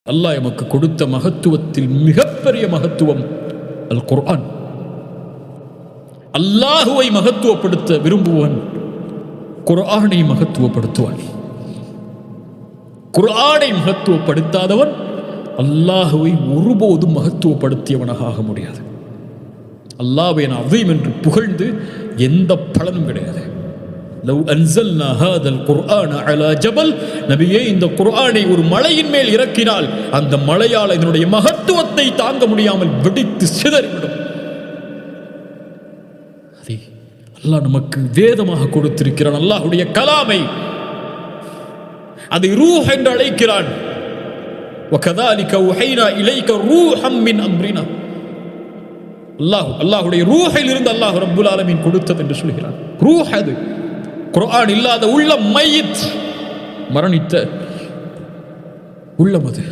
அல்லாஹ் எமக்கு கொடுத்த மகத்துவத்தில் மிகப்பெரிய மகத்துவம் அல் குர்ஆன். அல்லாஹுவை மகத்துவப்படுத்த விரும்புவன் குர்ஆனை மகத்துவப்படுத்துவான். குர்ஆனை மகத்துவப்படுத்தாதவன் அல்லாஹுவை ஒருபோதும் மகத்துவப்படுத்தியவனாக ஆக முடியாது. அல்லாஹ்வை அஸீம் என்று புகழ்ந்து எந்த பலனும் கிடையாது. லவ் அன்ஸல்னா ஹாதல் குர்ஆன அலா ஜபல், நபியே இந்த குர்ஆனை ஒரு மலையின் மேல் இறக்கினால் அந்த மலையால் இதனுடைய மகத்துவத்தை தாங்க முடியாமல் வெடித்து சிதறிவிடும். அதை அல்லாஹ் நமக்கு வேதமாக கொடுத்திருக்கிறான். அல்லாஹ்வுடைய கலாமை அதை ரூஹ் என்று அழைக்கிறான். وَكَذَلِكَ أَوْحَيْنَا إِلَيْكَ رُوحًا مِنْ أَمْرِنَا. அல்லாஹ்வுடைய ரூஹில் இருந்து அல்லாஹ் ரப்புல் ஆலமீன் கொடுத்தது என்று சொல்கிறான். ரூஹ் அது. குர்ஆன் இல்லாத உள்ளம் மையித், மரணித்த உள்ளம் அது.